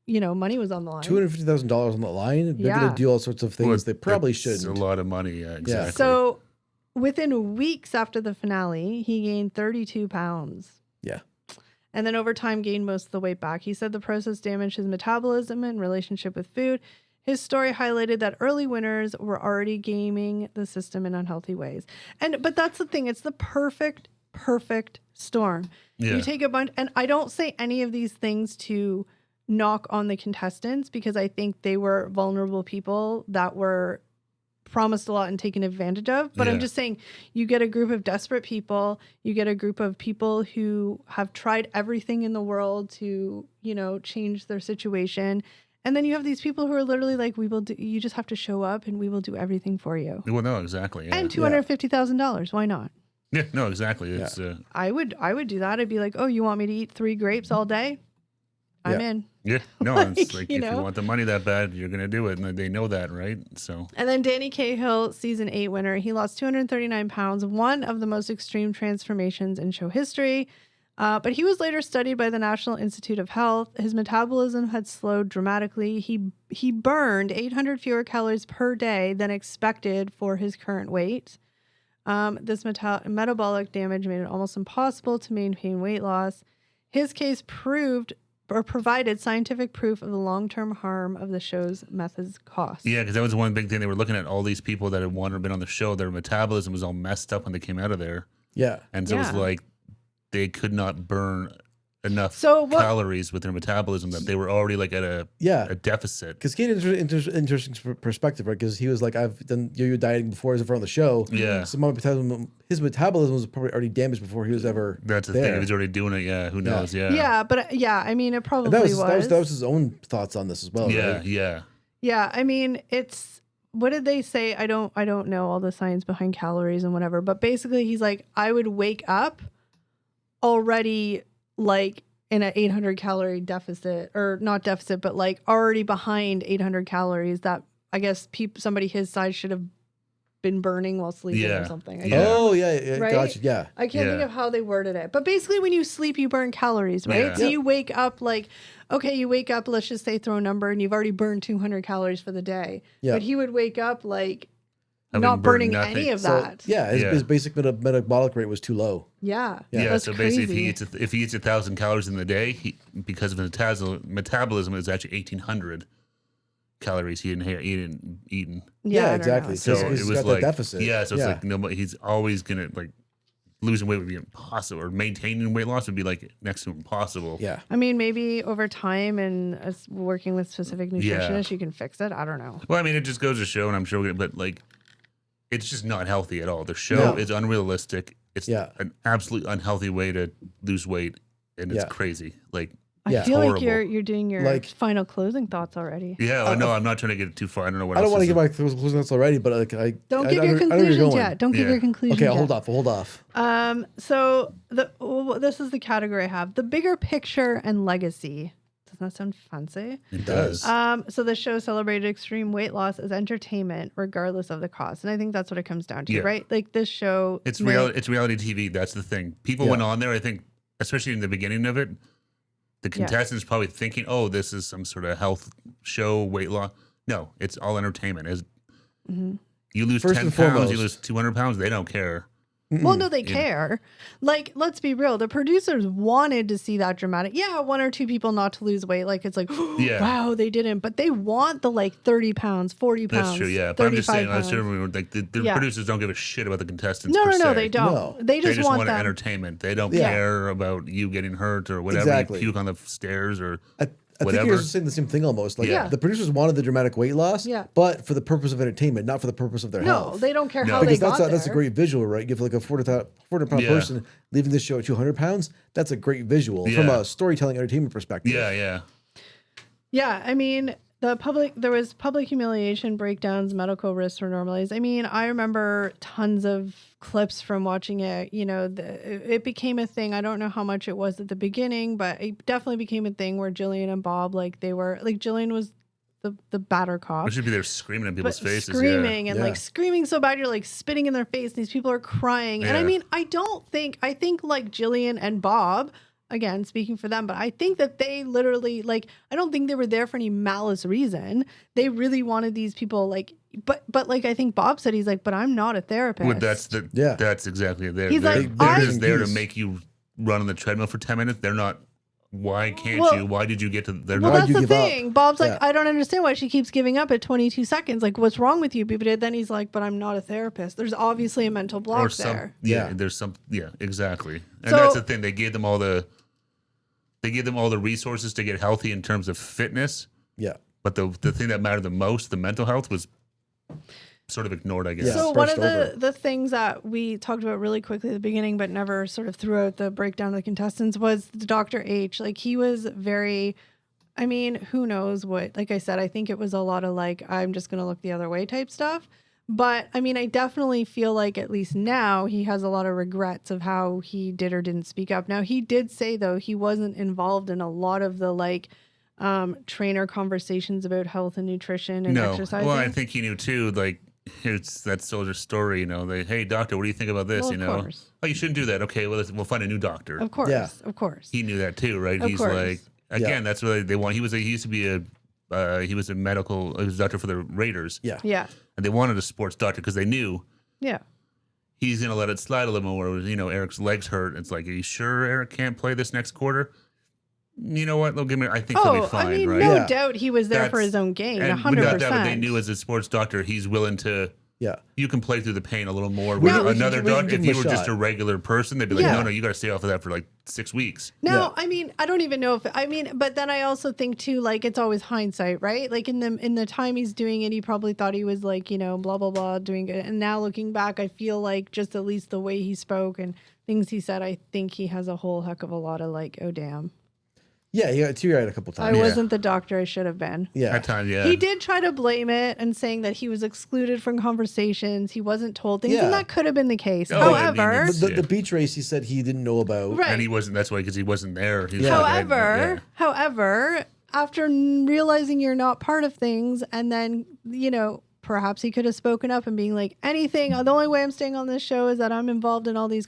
money was on the line? $250,000 on the line. They're going to do all sorts of things they probably shouldn't. It's a lot of money. Yeah, exactly. So within weeks after the finale, he gained 32 pounds. Yeah. And then over time gained most of the weight back. He said the process damaged his metabolism and relationship with food. His story highlighted that early winners were already gaming the system in unhealthy ways. But that's the thing. It's the perfect storm. Yeah. You take a bunch, and I don't say any of these things to knock on the contestants because I think they were vulnerable people that were promised a lot and taken advantage of. But I'm just saying, you get a group of desperate people, you get a group of people who have tried everything in the world to, change their situation. And then you have these people who are literally like, you just have to show up and we will do everything for you. Well, no, exactly. Yeah. And $250,000. Why not? Yeah, no, exactly. It's I would do that. I'd be like, oh, you want me to eat 3 grapes all day? I'm in. Yeah, no, it's like if you want the money that bad, you're gonna do it, and they know that, right? So. And then Danny Cahill, season 8 winner, he lost 239 pounds, one of the most extreme transformations in show history. But he was later studied by the National Institute of Health. His metabolism had slowed dramatically. He burned 800 fewer calories per day than expected for his current weight. This metabolic damage made it almost impossible to maintain weight loss. His case provided scientific proof of the long-term harm of the show's methods cost. Yeah, because that was one big thing. They were looking at all these people that had won or been on the show. Their metabolism was all messed up when they came out of there. Yeah. And so it was like they could not burn enough calories with their metabolism that they were already like at a deficit. Because he had an interesting perspective, right? Because he was like, I've done yo-yo dieting before I was in front of the show. Yeah. So his metabolism was probably already damaged before he was ever That's the there. thing. He was already doing it. Yeah. Who knows? Yeah. Yeah. But I mean, it probably was. That was his own thoughts on this as well. Yeah. Right? Yeah. Yeah. I mean, what did they say? I don't know all the science behind calories and whatever, but basically he's like, I would wake up already like in an 800 calorie deficit, or not deficit, but like already behind 800 calories that I guess somebody his size should have been burning while sleeping or something. Yeah. Oh, yeah. Right? Gotcha. Yeah. I can't think of how they worded it. But basically when you sleep, you burn calories, right? Yeah. So you wake up like, okay, you wake up, let's just say throw a number, and you've already burned 200 calories for the day. Yeah. But he would wake up like not burning any of that. So, his basic metabolic rate was too low. Yeah. That's so crazy. Basically, if he eats 1,000 calories in the day, because of his metabolism, it's actually 1,800 calories he hadn't eaten. Yeah, exactly. So it was got like that deficit. Yeah, so it's like nobody. He's always gonna like losing weight would be impossible, or maintaining weight loss would be like next to impossible. Yeah. I mean, maybe over time and working with specific nutritionists, you can fix it. I don't know. Well, I mean, it just goes to show, and I'm sure, but like, it's just not healthy at all. The show is unrealistic. It's an absolute unhealthy way to lose weight, and it's crazy. Like, I feel horrible. Like you're doing your final closing thoughts already. Yeah, no, I'm not trying to get it too far. I don't know what I don't want to give my closing thoughts already, but like don't give your conclusions yet. Don't give your conclusions. Okay, I'll hold off. So this is the category I have: the bigger picture and legacy. Doesn't that sound fancy? It does. So the show celebrated extreme weight loss as entertainment, regardless of the cost, and I think that's what it comes down to, right? Like this show, it's reality TV. That's the thing. People went on there. I think, especially in the beginning of it, The contestants probably thinking, "Oh, this is some sort of health show, weight loss." No, it's all entertainment. You lose First 10 and pounds, foremost. you lose 200 pounds. They don't care. Well, no, they care. Like, let's be real. The producers wanted to see that dramatic. Yeah, one or two people not to lose weight. Like, it's like, Yeah. wow, they didn't. But they want the like 30 pounds, 40 pounds. That's true. Yeah, but I'm just 35 saying, pounds. like the Yeah. producers don't give a shit about the contestants. No, per no, no, se. they don't. No. They They just just want want them. entertainment. They don't Yeah. care about you getting hurt or whatever. Exactly. You puke on the stairs or I think whatever. you're saying the same thing almost. Like Yeah. the producers wanted the dramatic weight loss, Yeah. but for the purpose of entertainment, not for the purpose of their No, health. they don't care No. how they Because got that's a there. great visual, right? You have like a 400-pound Yeah. person leaving this show at 200 pounds. That's a great visual from Yeah. a storytelling entertainment perspective. yeah. Yeah, I mean, there was public humiliation, breakdowns, medical risks were normalized. I mean, I remember tons of clips from watching it. You know, it became a thing. I don't know how much it was at the beginning, but it definitely became a thing where Jillian and Bob, like they were, like Jillian was the batter cop. We should be there screaming in people's But faces. screaming and Yeah. like screaming so bad you're like spitting in their face. And these people are crying. And I Yeah. mean, I think like Jillian and Bob, again, speaking for them, but I think that they literally like, I don't think they were there for any malice reason. They really wanted these people like, but like I think Bob said, he's like, but I'm not a therapist. Well, Yeah. that's exactly it. He's They're like, they're I- just there to Peace. make you run on the treadmill for 10 minutes. They're not. Why can't Well- you? Why did you get to? They're Well, not. Why'd that's you the give up? thing. Bob's like, Yeah. I don't understand why she keeps giving up at 22 seconds. Like, what's wrong with you? But then he's like, but I'm not a therapist. There's obviously a mental block Or some. there. Yeah. There's some. Yeah. Exactly. And So- that's the thing. They gave them all the. They gave them all the resources to get healthy in terms of fitness, Yeah. but the thing that mattered the most, the mental health, was sort of ignored. I guess. Yeah. So one of brushed over. the things that we talked about really quickly at the beginning, but never sort of throughout the breakdown of the contestants, was the Dr. H. Like he was very, I mean, who knows what, like I said, I think it was a lot of like, I'm just going to look the other way type stuff. But I mean, I definitely feel like at least now he has a lot of regrets of how he did or didn't speak up. Now he did say though, he wasn't involved in a lot of the like trainer conversations about health and nutrition and No. exercising. Well, I think he knew too. Like it's that soldier story. You know, hey doctor, what do you think about this? Well, you of know, course. oh, you shouldn't do that. Okay, well, we'll find a new doctor. Of course, Yeah. of course. He knew that too, right? Of He's course. like, again, Yeah. that's what they want. He used to be he was a doctor for the Raiders. Yeah. Yeah. And they wanted a sports doctor because they knew Yeah. he's going to let it slide a little more. You know, Eric's legs hurt. It's like, are you sure Eric can't play this next quarter? You know what? They'll give me, I think he'll be fine, I mean, right? no Yeah. doubt he was there for That's- his own gain, And 100%. not that, but they knew as a sports doctor, he's willing to, Yeah. you can play through the pain a little more. We With can- we another can- we can doctor, give if him you a were just shot. a regular person, they'd be like, Yeah. no, you got to stay off of that for like 6 weeks. No, Yeah. I mean, I don't even know if but then I also think too, like it's always hindsight, right? Like in the time he's doing it, he probably thought he was like, you know, blah blah blah, doing it. And now looking back, I feel like just at least the way he spoke and things he said, I think he has a whole heck of a lot of like, oh damn, Yeah. He got teary-eyed a couple I times. wasn't the doctor I should have been. Yeah. At times, yeah. He did try to blame it and saying that he was excluded from conversations, he wasn't told things, Yeah. and that could have been the case. Oh, I mean, However, it's- The beach race he said he didn't know about. right. And he wasn't, that's why, because he wasn't there. He was Yeah. like, However, after realizing you're not part of things, and then, you know, perhaps he could have spoken up and being like, anything, the only way I'm staying on this show is that I'm involved in all these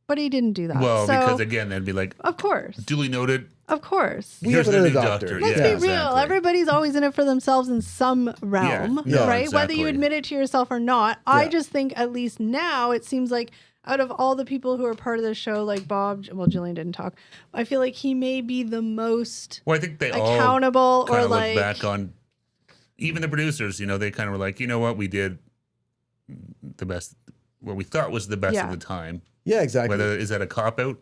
but he didn't do that. Well, so, because again, they'd be like, of course, duly noted. of course. We Here's have the another new doctor. Let's Yeah. be real. exactly. Everybody's always in it for themselves in some realm, Yeah, right? Whether you exactly. admit it to yourself or not. I Yeah. just think at least now it seems like out of all the people who are part of the show, like Bob, well, Jillian didn't talk. I feel like he may be the most Well, I think they all accountable kind or of like look back on, even the producers, you know, they kind of were like, you know what, we did the best, what we thought was the best Yeah. of the time. Yeah, exactly. Whether, is that a cop-out?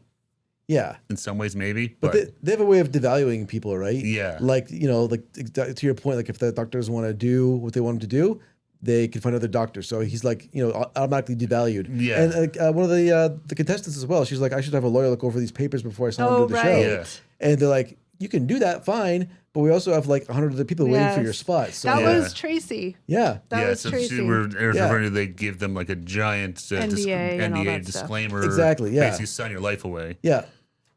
Yeah. In some ways, maybe. But they have a way of devaluing people, right? Yeah. Like, you know, like to your point, like if the doctor doesn't want to do what they want him to do, they can find another doctor. So he's like, you know, automatically devalued. Yeah. And one of the contestants as well, she's like, I should have a lawyer look over these papers before I sign oh on to the right. show. Yeah. And they're like, you can do that, fine. But we also have like 100 other people waiting for your Yes. spot. So That Yeah. was Tracy. yeah. That yeah, was so Tracy. she were Eric's Yeah. referring to, they give them like a giant NDA and all that stuff. disclaimer. Exactly, yeah. Basically sign your life away. Yeah.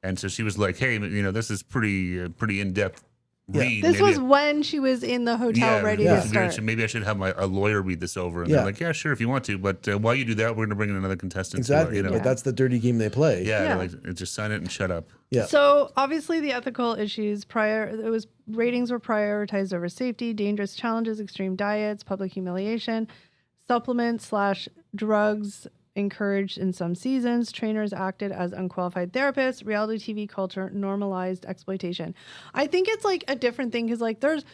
And so she was like, hey, you know, this is pretty in-depth read. This maybe was when she was in the hotel ready to start. Maybe I should have a lawyer read this over. And Yeah. they're like, yeah, sure, if you want to. But while you do that, we're going to bring in another contestant. Exactly. To, But that's the dirty game they play. Yeah, Yeah. they're like, just sign it and shut up. Yeah. So obviously the ethical issues ratings were prioritized over safety, dangerous challenges, extreme diets, public humiliation, supplements / drugs encouraged in some seasons. Trainers acted as unqualified therapists. Reality TV culture normalized exploitation. I think it's like a different thing because like there's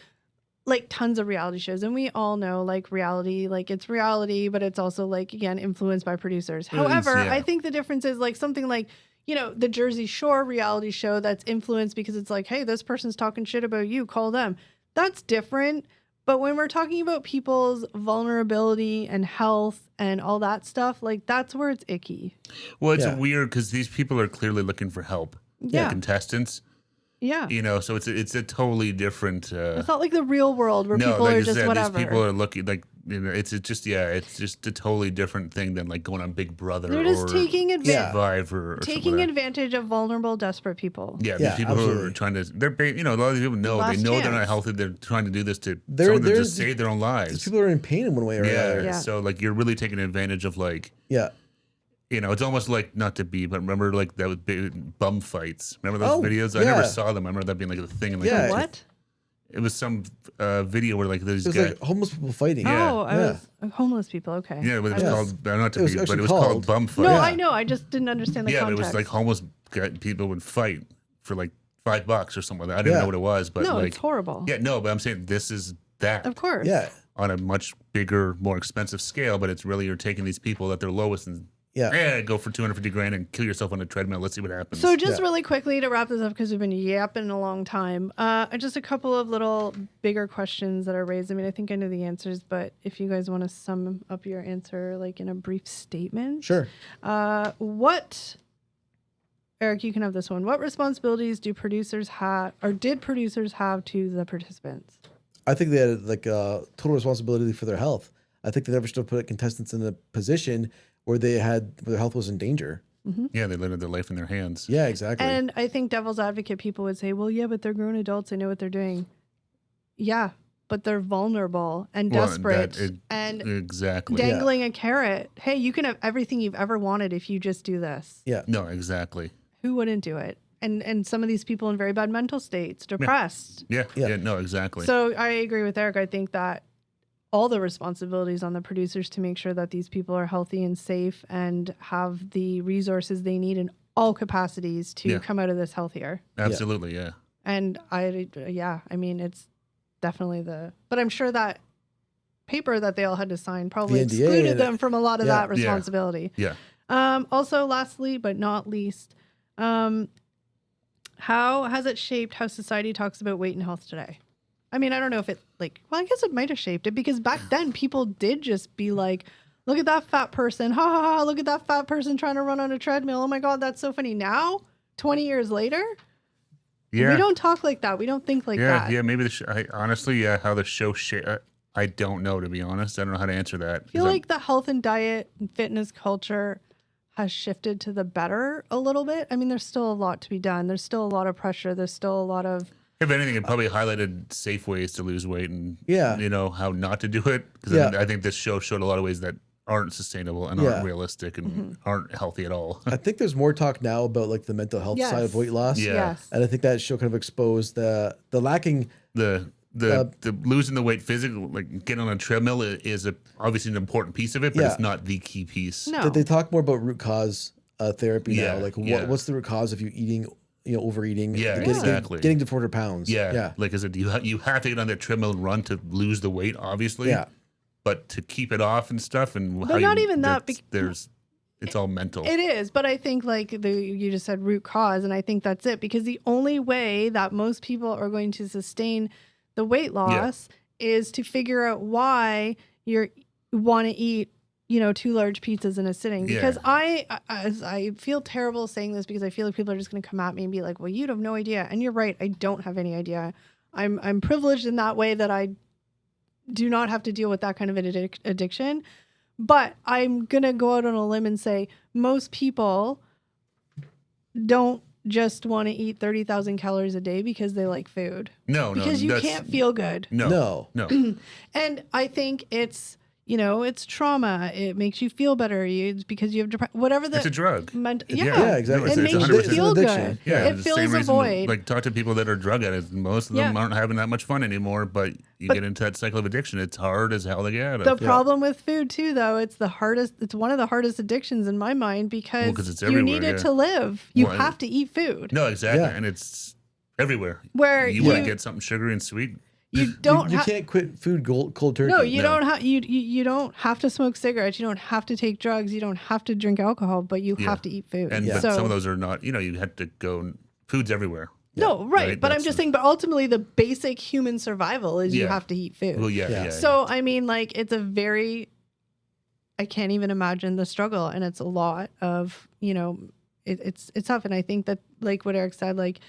like tons of reality shows and we all know like reality, like it's reality, but it's also like, again, influenced by producers. However, I think the difference is like something like, you know, the Jersey Shore reality show that's influenced because it's like, hey, this person's talking shit about you, call them. That's different. But when we're talking about people's vulnerability and health and all that stuff, like that's where it's icky. Well, it's weird because these people are clearly looking for help. Yeah. The contestants. Yeah. You know, so it's a totally different. It's not like the real world where people like are you just said, whatever. These people are looking like, you know, it's just a totally different thing than like going on Big Brother. They're just taking Survivor or taking advantage of vulnerable, desperate people. Yeah, these people who are trying to, you know, a lot of these people know, Last they know chance. they're not healthy. They're trying to do this to some of them just save their own lives. People are in pain in one way or another. Yeah. So like you're really taking advantage of like, you know, it's almost like not to be, but remember like that was big bum fights. Remember those videos? I never saw them. I remember that being like a thing. In, like, What? It was some video where like these It was guys. like homeless people fighting. Oh, I was homeless people. Okay. Yeah, but it was called not to It was be, but actually it was called called- bum fight. No, I know. I just didn't understand the but context. it was like homeless people would fight for like $5 or something like that. I didn't know what it was, but no, like it's horrible. yeah, no, but I'm saying this is that. Of course. Yeah. On a much bigger, more expensive scale, but it's really you're taking these people at their lowest and go for $250,000 and kill yourself on a treadmill. Let's see what happens. So just really quickly to wrap this up because we've been yapping a long time. Just a couple of little bigger questions that are raised. I mean, I think I know the answers, but if you guys want to sum up your answer like in a brief statement. Sure. Eric, you can have this one. What responsibilities do producers have or did producers have to the participants? I think they had like total responsibility for their health. I think they never should have put contestants in a position where their health was in danger. Mm-hmm. Yeah, they lived their life in their hands. Yeah, exactly. And I think devil's advocate people would say, well, yeah, but they're grown adults. They know what they're doing. Yeah, but they're vulnerable and desperate and exactly dangling a carrot. Hey, you can have everything you've ever wanted if you just do this. Yeah. No, exactly. Who wouldn't do it? And some of these people in very bad mental states, depressed. Yeah, no, exactly. So I agree with Eric. I think that all the responsibilities on the producers to make sure that these people are healthy and safe and have the resources they need in all capacities to come out of this healthier. Absolutely, yeah. And I mean, it's definitely but I'm sure that paper that they all had to sign probably The NDA excluded them from a lot of that Yeah. responsibility. Yeah. Also, lastly, but not least, how has it shaped how society talks about weight and health today? I mean, I don't know if it I guess it might have shaped it because back then people did just be like, look at that fat person. Ha ha ha. Look at that fat person trying to run on a treadmill. Oh my God, that's so funny. Now, 20 years later, we don't talk like that. We don't think like that. Yeah, maybe honestly, how the show I don't know, to be honest. I don't know how to answer that. I feel like the health and diet and fitness culture has shifted to the better a little bit. I mean, there's still a lot to be done. There's still a lot of pressure. There's still a lot of... If anything, it probably highlighted safe ways to lose weight and, you know, how not to do it. Because I think this show showed a lot of ways that aren't sustainable and aren't realistic and aren't healthy at all. I think there's more talk now about like the mental health side of weight loss. Yeah. Yes. And I think that show kind of exposed the lacking... The losing the weight physically, like getting on a treadmill is obviously an important piece of it, but it's not the key piece. No. Did they talk more about root cause therapy now? Like what's the root cause of you eating, overeating? Exactly. Getting to 400 pounds. Yeah. Like I said, you have to get on that treadmill and run to lose the weight, obviously. Yeah. But to keep it off and stuff, and But not even that. It's all mental. It is, but I think you just said root cause, and I think that's it because the only way that most people are going to sustain the weight loss is to figure out why you want to eat, 2 large pizzas in a sitting. Because I feel terrible saying this because I feel like people are just going to come at me and be like, well, you have no idea. And you're right. I don't have any idea. I'm privileged in that way that I do not have to deal with that kind of an addiction. But I'm going to go out on a limb and say most people don't just want to eat 30,000 calories a day because they like food. No, Because you can't feel good. No. And I think it's, it's trauma. It makes you feel better. It's because you have whatever It's a drug. Yeah, exactly. It It's makes you 100%. feel It's an good. addiction. Yeah, It the fills same a reason, void. like, talk to people that are drug addicts. Most of them aren't having that much fun anymore, but you get into that cycle of addiction. It's hard as hell to get out of. The problem with food too, though, it's one of the hardest addictions in my mind because 'cause it's you need everywhere, it yeah. to live. You Well, have to eat food. No, exactly. Yeah. And it's everywhere. Where you want to get something sugary and sweet. You don't. You can't quit food cold turkey. No, you don't have. You don't have to smoke cigarettes. You don't have to take drugs. You don't have to drink alcohol. But you have to eat food. And but some of those are not. You have to go. Food's everywhere. No, right. But I'm That's just saying. But ultimately, the basic human survival is you have to eat food. Well, yeah. So I mean, like, it's a very. I can't even imagine the struggle, and it's a lot of it's tough, and I think that, like what Eric said, like.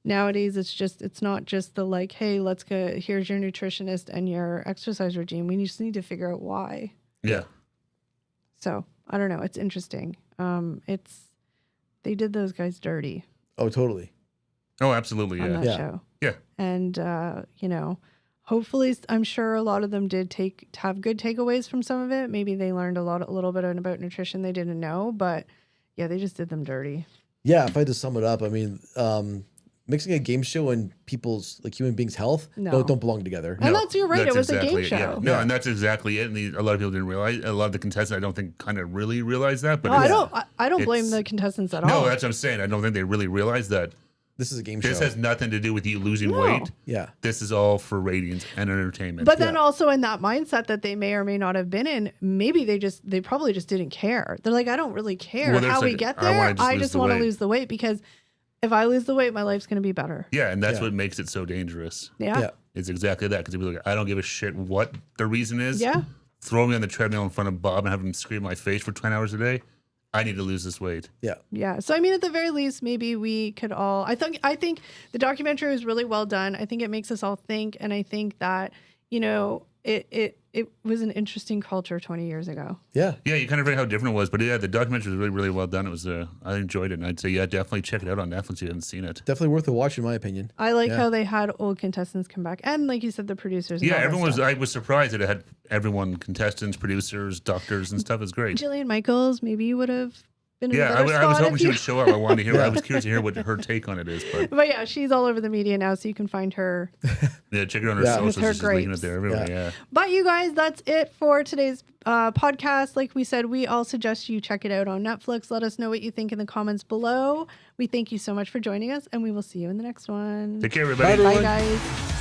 Nowadays, it's not just the like, hey, let's go, here's your nutritionist and your exercise regime. We just need to figure out why. Yeah. So I don't know. It's interesting. They did those guys dirty Oh, totally. Oh, absolutely. on Yeah. that show. Yeah. And, hopefully I'm sure a lot of them did have good takeaways from some of it. Maybe they learned a little bit about nutrition they didn't know, but yeah, they just did them dirty. Yeah. If I had to sum it up, I mean, mixing a game show and people's human beings' health don't belong together. And you're right. It was exactly a game show. Yeah. No, and that's exactly it. And a lot of people didn't realize. A lot of the contestants, I don't think, kind of really realize that. But I don't blame the contestants at all. No, that's what I'm saying. I don't think they really realize that. This is a game show. This has nothing to do with you losing weight. Yeah. This is all for ratings and entertainment. But then also in that mindset that they may or may not have been in, maybe they probably just didn't care. They're like, I don't really care how we get there. I just want to lose the weight because if I lose the weight, my life's going to be better. Yeah, and that's what makes it so dangerous. Yeah. It's exactly that. Because people are like, I don't give a shit what the reason is. Yeah. Throw me on the treadmill in front of Bob and have him scream in my face for 10 hours a day. I need to lose this weight. Yeah. Yeah. So I mean, at the very least, maybe we could all. I think the documentary was really well done. I think it makes us all think, and I think that it was an interesting culture 20 years ago. Yeah. Yeah, you kind of read how different it was, but yeah, the documentary was really, really well done. It was, I enjoyed it, and I'd say, yeah, definitely check it out on Netflix if you haven't seen it. Definitely worth a watch, in my opinion. I like how they had old contestants come back, and like you said, the producers. And Yeah, all that everyone was. stuff. I was surprised that it had everyone, contestants, producers, doctors, and stuff. Is great. Jillian Michaels, maybe you would have been in a Yeah, better I was spot hoping if she you- would show up. I wanted to hear. I was curious to hear what her take on it is, But yeah, she's all over the media now, so you can find her. yeah, check it out on her Yeah. socials. With her She's leaking it grapes. there everywhere. Yeah. But you guys, that's it for today's podcast. Like we said, we all suggest you check it out on Netflix. Let us know what you think in the comments below. We thank you so much for joining us, and we will see you in the next one. Take care, everybody. Bye, Bye, everyone. guys.